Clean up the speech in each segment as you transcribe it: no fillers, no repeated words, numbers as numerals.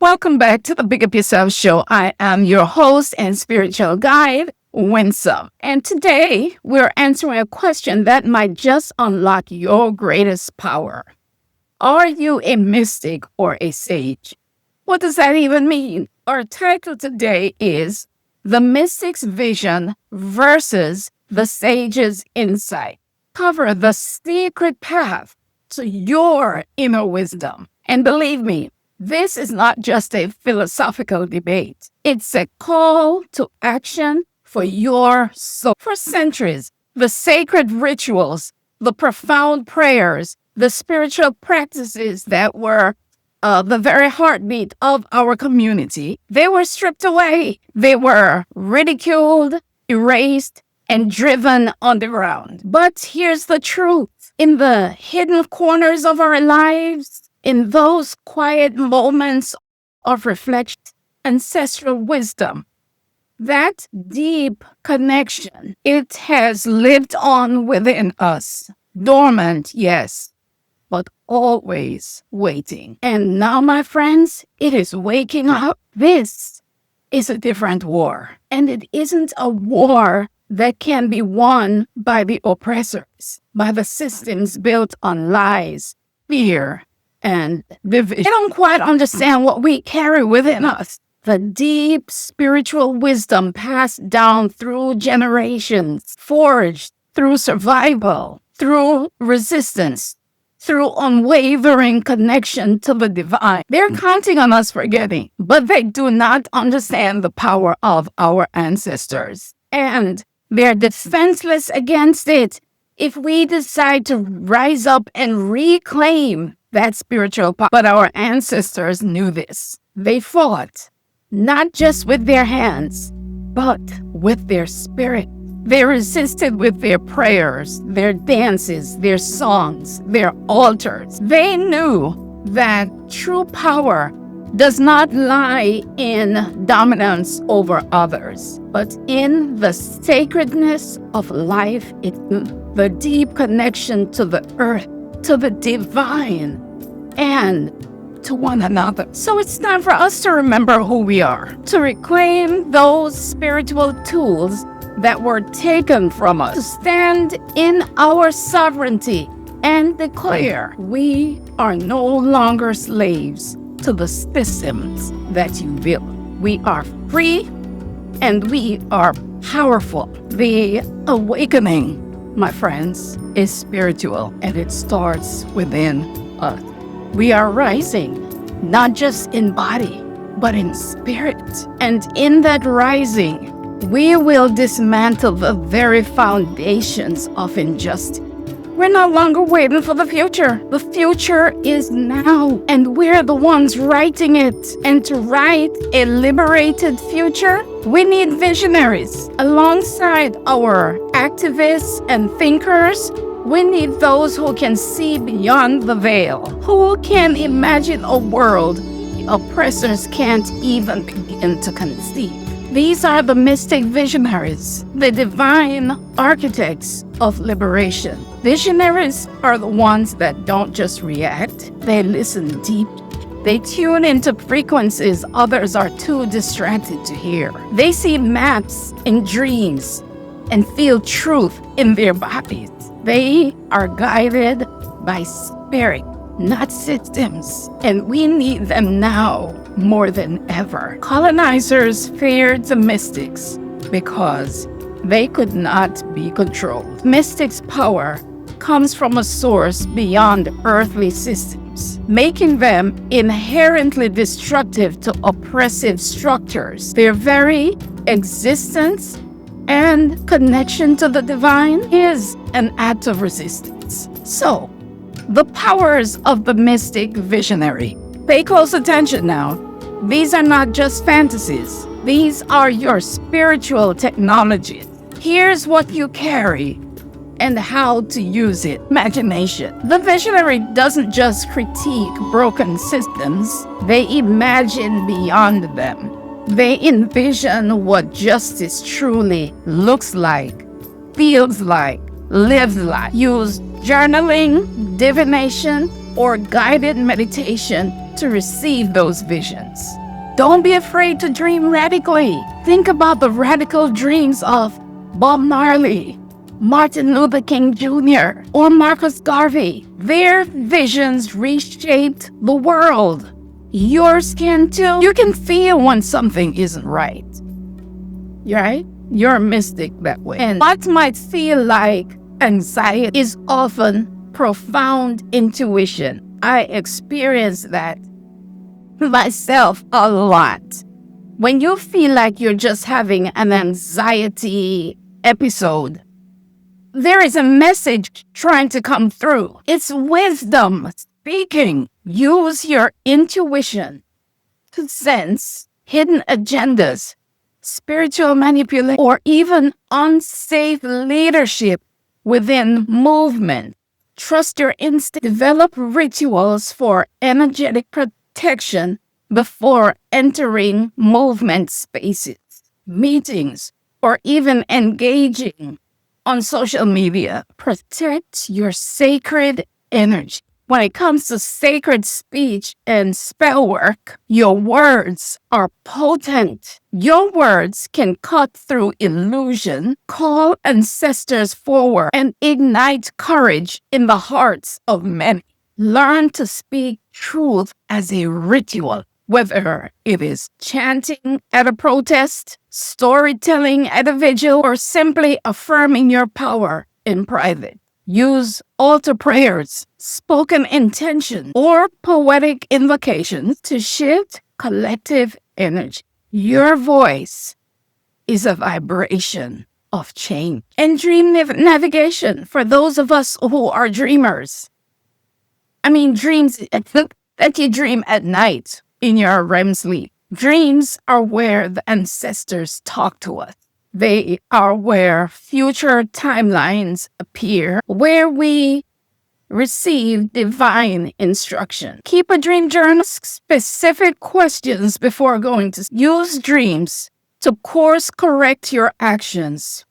Welcome back to the Big Up Yourself Show. I am your host and spiritual guide, Winsome. And today we're answering a question that might just unlock your greatest power. Are you a mystic or a sage? What does that even mean? Our title today is The Mystic's Vision versus the Sage's Insight. Cover the secret path to your inner wisdom. And believe me, this is not just a philosophical debate. It's a call to action for your soul. For centuries, the sacred rituals, the profound prayers, the spiritual practices that were the very heartbeat of our community, they were stripped away. They were ridiculed, erased, and driven underground. But here's the truth. In the hidden corners of our lives, in those quiet moments of reflection, ancestral wisdom, that deep connection, it has lived on within us. Dormant, yes, but always waiting. And now, my friends, it is waking up. This is a different war. And it isn't a war that can be won by the oppressors, by the systems built on lies, fear, and division. They don't quite understand what we carry within us. The deep spiritual wisdom passed down through generations, forged through survival, through resistance, through unwavering connection to the divine. They're counting on us forgetting, but they do not understand the power of our ancestors. And they're defenseless against it if we decide to rise up and reclaim that spiritual power. But our ancestors knew this. They fought, not just with their hands, but with their spirit. They resisted with their prayers, their dances, their songs, their altars. They knew that true power does not lie in dominance over others, but in the sacredness of life, the deep connection to the earth, to the divine, and to one another. So it's time for us to remember who we are, to reclaim those spiritual tools that were taken from us, to stand in our sovereignty and declare we are no longer slaves to the systems that you built. We are free and we are powerful. The awakening, my friends, is spiritual and it starts within us. We are rising, not just in body, but in spirit. And in that rising, we will dismantle the very foundations of injustice. We're no longer waiting for the future. The future is now, and we're the ones writing it. And to write a liberated future, we need visionaries. Alongside our activists and thinkers, we need those who can see beyond the veil, who can imagine a world the oppressors can't even begin to conceive. These are the mystic visionaries, the divine architects of liberation. Visionaries are the ones that don't just react, they listen deep. They tune into frequencies others are too distracted to hear. They see maps in dreams and feel truth in their bodies. They are guided by spirit, not systems. And we need them now more than ever. Colonizers feared the mystics because they could not be controlled. Mystics' power comes from a source beyond earthly systems, making them inherently destructive to oppressive structures. Their very existence and connection to the divine is an act of resistance. So, the powers of the mystic visionary. Pay close attention now. These are not just fantasies. These are your spiritual technologies. Here's what you carry and how to use it. Imagination. The visionary doesn't just critique broken systems. They imagine beyond them. They envision what justice truly looks like, feels like, lives like. Use journaling, divination, or guided meditation to receive those visions. Don't be afraid to dream radically. Think about the radical dreams of Bob Marley, Martin Luther King Jr., or Marcus Garvey. Their visions reshaped the world. Yours can too. You can feel when something isn't right. Right? You're a mystic that way. And what might feel like anxiety is often profound intuition. I experience that myself a lot. When you feel like you're just having an anxiety episode, there is a message trying to come through. It's wisdom speaking. Use your intuition to sense hidden agendas, spiritual manipulation, or even unsafe leadership within movement. Trust your instinct. Develop rituals for energetic protection before entering movement spaces, meetings, or even engaging on social media. Protect your sacred energy. When it comes to sacred speech and spell work, your words are potent. Your words can cut through illusion, call ancestors forward, and ignite courage in the hearts of many. Learn to speak truth as a ritual, whether it is chanting at a protest, storytelling at a vigil, or simply affirming your power in private. Use altar prayers, spoken intention, or poetic invocations to shift collective energy. Your voice is a vibration of change. And dream navigation for those of us who are dreamers. Dreams that you dream at night in your REM sleep. Dreams are where the ancestors talk to us. They are where future timelines appear, where we receive divine instruction. Keep a dream journal. Specific questions before going to use dreams to course correct your actions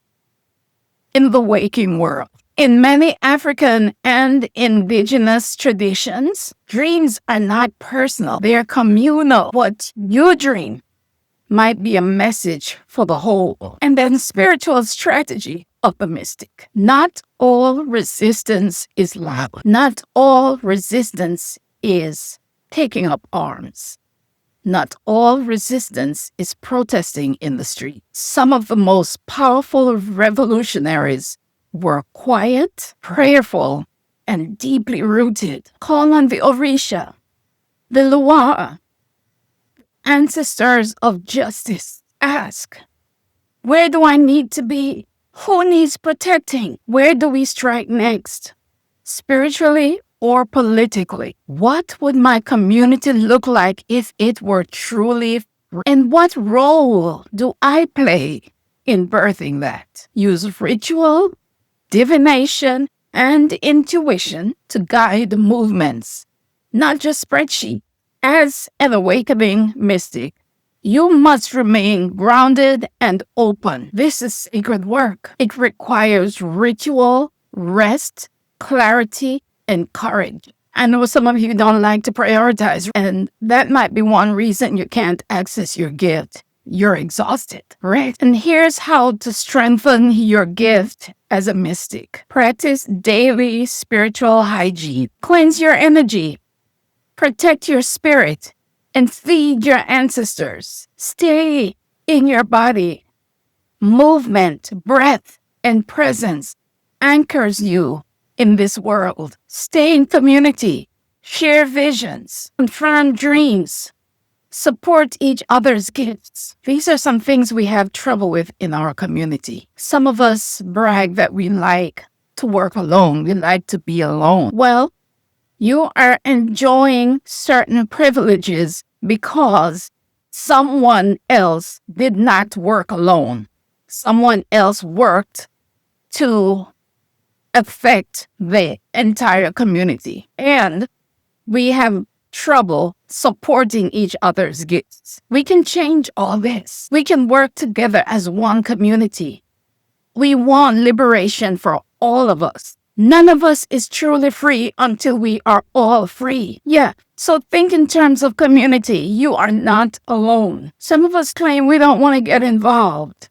in the waking world. In many African and indigenous traditions, dreams are not personal, they are communal. What you dream might be a message for the whole. And then spiritual strategy of the mystic. Not all resistance is loud. Not all resistance is taking up arms. Not all resistance is protesting in the street. Some of the most powerful revolutionaries were quiet, prayerful, and deeply rooted. Call on the Orisha, the Luaa, ancestors of justice. Ask, where do I need to be? Who needs protecting? Where do we strike next? Spiritually or politically? What would my community look like if it were truly free? And what role do I play in birthing that? Use ritual, divination, and intuition to guide movements, not just spreadsheets. As an awakening mystic, you must remain grounded and open. This is sacred work. It requires ritual, rest, clarity, and courage. I know some of you don't like to prioritize, and that might be one reason you can't access your gift. You're exhausted, right? And here's how to strengthen your gift as a mystic. Practice daily spiritual hygiene. Cleanse your energy. Protect your spirit and feed your ancestors. Stay in your body. Movement, breath, and presence anchors you in this world. Stay in community. Share visions. Confirm dreams. Support each other's gifts. These are some things we have trouble with in our community. Some of us brag that we like to work alone. We like to be alone. Well, you are enjoying certain privileges because someone else did not work alone. Someone else worked to affect the entire community. And we have trouble supporting each other's gifts. We can change all this. We can work together as one community. We want liberation for all of us, None of us is truly free until we are all free. Yeah. So think in terms of community. You are not alone. Some of us claim we don't want to get involved.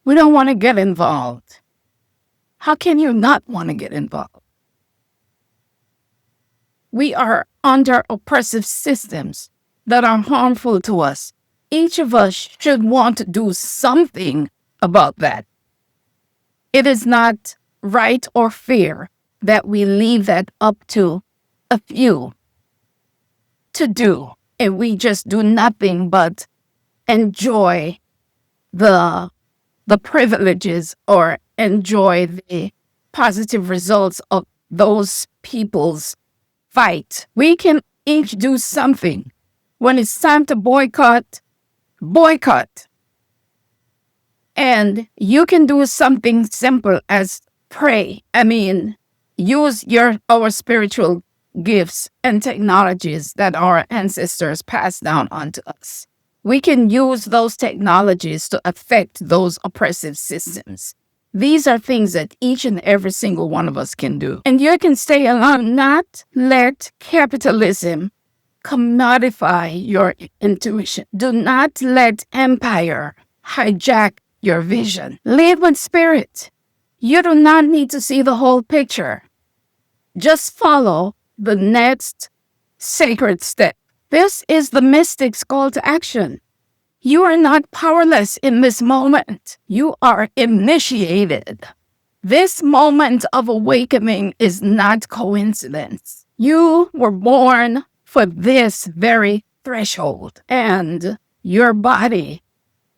We don't want to get involved. How can you not want to get involved? We are under oppressive systems that are harmful to us. Each of us should want to do something about that. It is not right or fair that we leave that up to a few to do, and we just do nothing but enjoy the privileges or enjoy the positive results of those people's fight. We can each do something. When it's time to boycott, boycott. And you can do something simple as pray. Use our spiritual gifts and technologies that our ancestors passed down onto us. We can use those technologies to affect those oppressive systems. These are things that each and every single one of us can do. And you can stay alone, not let capitalism commodify your intuition. Do not let empire hijack your vision. Live with spirit. You do not need to see the whole picture. Just follow the next sacred step. This is the mystic's call to action. You are not powerless in this moment. You are initiated. This moment of awakening is not coincidence. You were born for this very threshold, and your body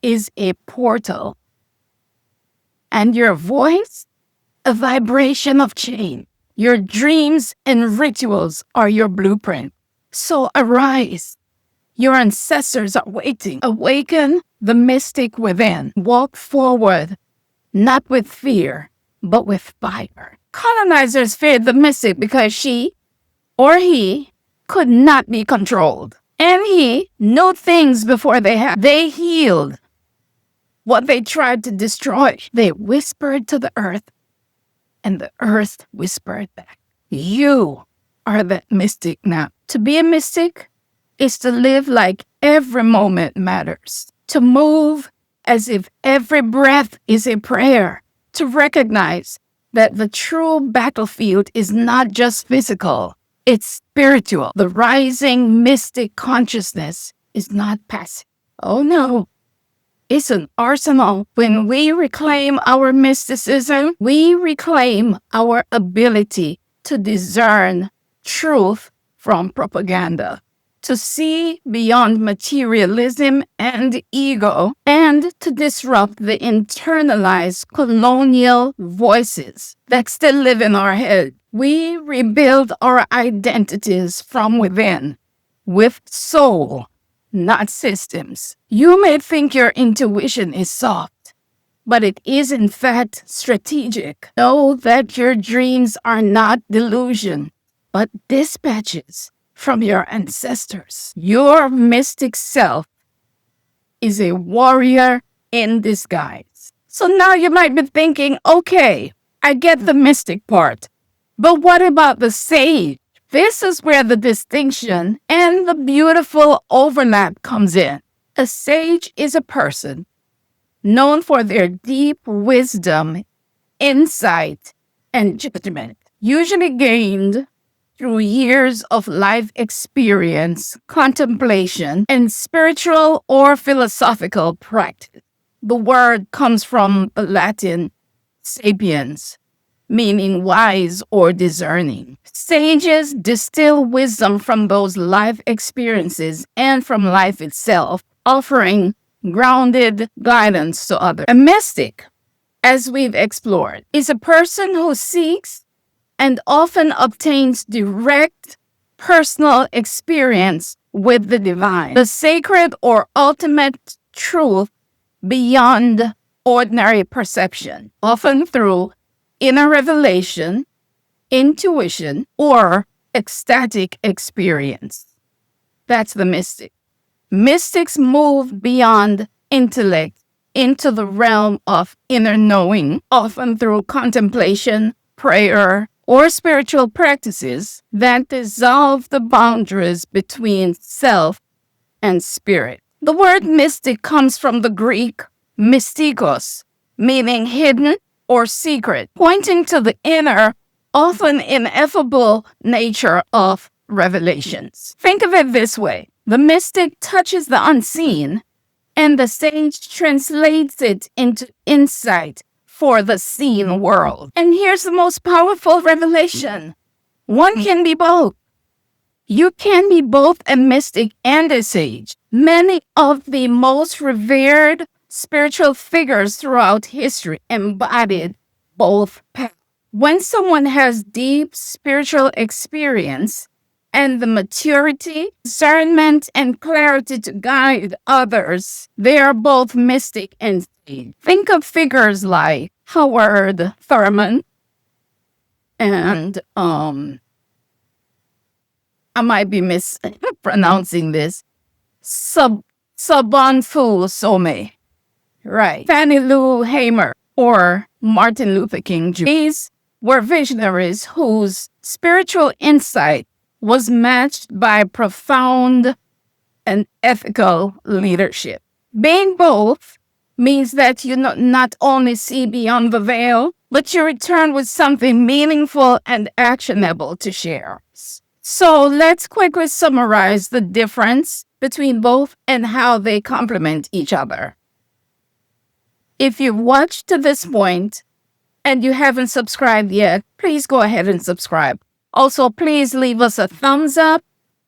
is a portal, and your voice, a vibration of change. Your dreams and rituals are your blueprint. So arise. Your ancestors are waiting. Awaken the mystic within. Walk forward, not with fear, but with fire. Colonizers feared the mystic because she or he could not be controlled. And he knew things before they happened. They healed what they tried to destroy. They whispered to the earth, and the earth whispered back. You are that mystic now. To be a mystic is to live like every moment matters. To move as if every breath is a prayer. To recognize that the true battlefield is not just physical, it's spiritual. The rising mystic consciousness is not passive. Oh no. It's an arsenal. When we reclaim our mysticism, we reclaim our ability to discern truth from propaganda, to see beyond materialism and ego, and to disrupt the internalized colonial voices that still live in our head. We rebuild our identities from within with soul, not systems. You may think your intuition is soft, but it is in fact strategic. Know that your dreams are not delusion, but dispatches from your ancestors. Your mystic self is a warrior in disguise. So now you might be thinking, okay, I get the mystic part, but what about the sage? This is where the distinction and the beautiful overlap comes in. A sage is a person known for their deep wisdom, insight, and judgment, usually gained through years of life experience, contemplation, and spiritual or philosophical practice. The word comes from the Latin sapiens, meaning wise or discerning. Sages distill wisdom from those life experiences and from life itself, offering grounded guidance to others. A mystic, as we've explored, is a person who seeks and often obtains direct personal experience with the divine, the sacred or ultimate truth beyond ordinary perception, often through inner revelation, intuition, or ecstatic experience. That's the mystic. Mystics move beyond intellect into the realm of inner knowing, often through contemplation, prayer, or spiritual practices that dissolve the boundaries between self and spirit. The word mystic comes from the Greek mystikos, meaning hidden or secret, pointing to the inner, often ineffable nature of revelations. Think of it this way. The mystic touches the unseen, and the sage translates it into insight for the seen world. And here's the most powerful revelation. One can be both. You can be both a mystic and a sage. Many of the most revered spiritual figures throughout history embodied both paths. When someone has deep spiritual experience and the maturity, discernment, and clarity to guide others, they are both mystic and sage. Think of figures like Howard Thurman and I might be mispronouncing this, Sabanfu Some, right? Fannie Lou Hamer or Martin Luther King Jr. These were visionaries whose spiritual insight was matched by profound and ethical leadership. Being both means that you not only see beyond the veil, but you return with something meaningful and actionable to share. So let's quickly summarize the difference between both and how they complement each other. If you've watched to this point and you haven't subscribed yet, please go ahead and subscribe. Also, please leave us a thumbs up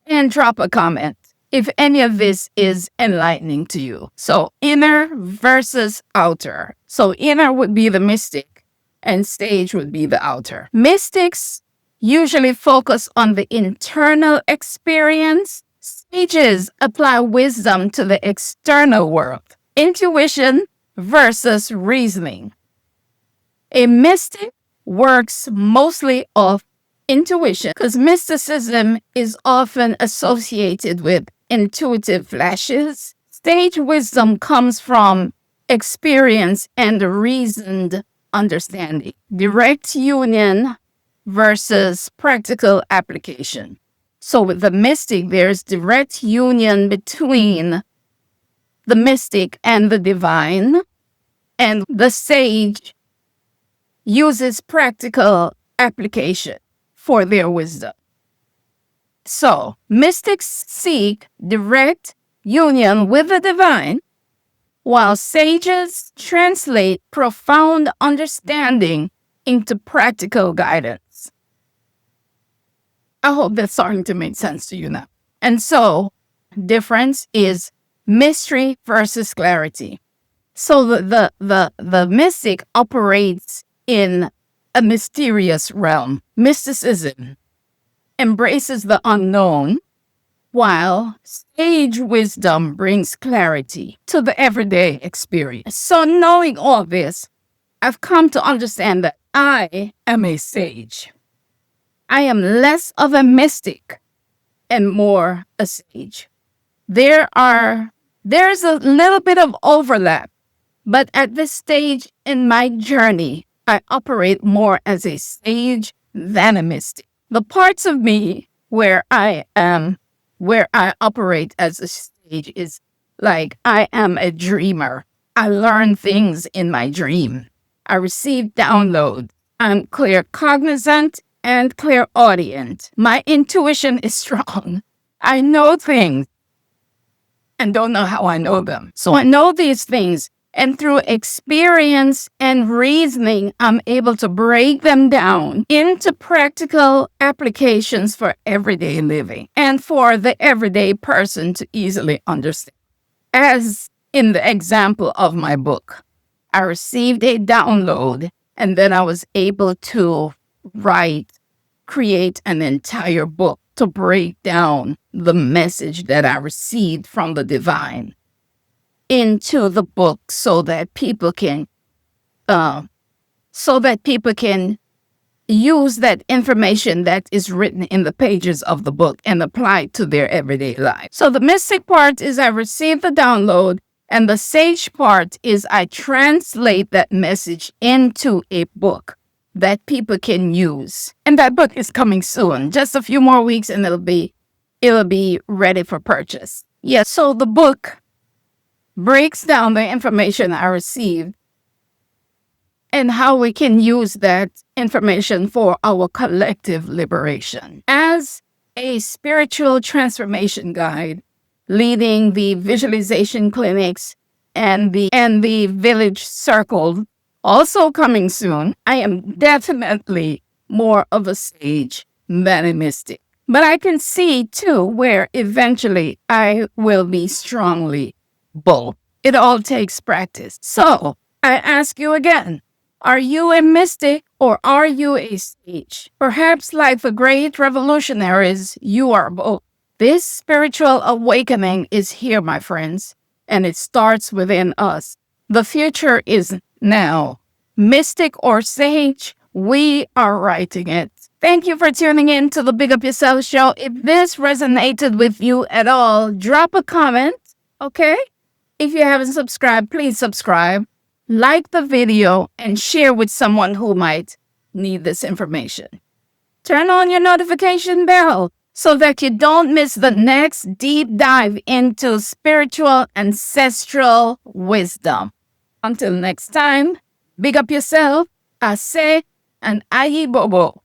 and drop a comment if any of this is enlightening to you. So inner versus outer. So inner would be the mystic and sage would be the outer. Mystics usually focus on the internal experience. Sages apply wisdom to the external world. Intuition versus reasoning. A mystic works mostly off intuition because mysticism is often associated with intuitive flashes. Sage wisdom comes from experience and reasoned understanding. Direct union versus practical application. So with the mystic, there's direct union between the mystic and the divine, and the sage uses practical application for their wisdom. So mystics seek direct union with the divine, while sages translate profound understanding into practical guidance. I hope that's starting to make sense to you now. And so, difference is mystery versus clarity. So the mystic operates in a mysterious realm. Mysticism embraces the unknown, while sage wisdom brings clarity to the everyday experience. So knowing all this, I've come to understand that I am a sage. I am less of a mystic and more a sage. There's a little bit of overlap, but at this stage in my journey, I operate more as a sage than a mystic. The parts of me where I operate as a sage is like I am a dreamer. I learn things in my dream. I receive downloads. I'm clear cognizant and clairaudient. My intuition is strong. I know things and don't know how I know them. So I know these things, and through experience and reasoning, I'm able to break them down into practical applications for everyday living and for the everyday person to easily understand. As in the example of my book, I received a download and then I was able to create an entire book to break down the message that I received from the divine into the book so that people can use that information that is written in the pages of the book and apply it to their everyday life. So the mystic part is I received the download And the sage part is I translate that message into a book that people can use. And that book is coming soon, just a few more weeks and it'll be ready for purchase. Yeah, so the book breaks down the information I received and how we can use that information for our collective liberation. As a spiritual transformation guide, leading the visualization clinics and the village circle, also coming soon, I am definitely more of a sage than a mystic. But I can see too where eventually I will be strongly both. It all takes practice. So I ask you again, are you a mystic or are you a sage? Perhaps like the great revolutionaries, you are both. This spiritual awakening is here, my friends, and it starts within us. The future is now. Mystic or sage, we are writing it. Thank you for tuning in to the Big Up Yourself show. If this resonated with you at all, drop a comment, okay? If you haven't subscribed, please subscribe, like the video, and share with someone who might need this information. Turn on your notification bell so that you don't miss the next deep dive into spiritual ancestral wisdom. Until next time, big up yourself, Ase, and Ayi Bobo.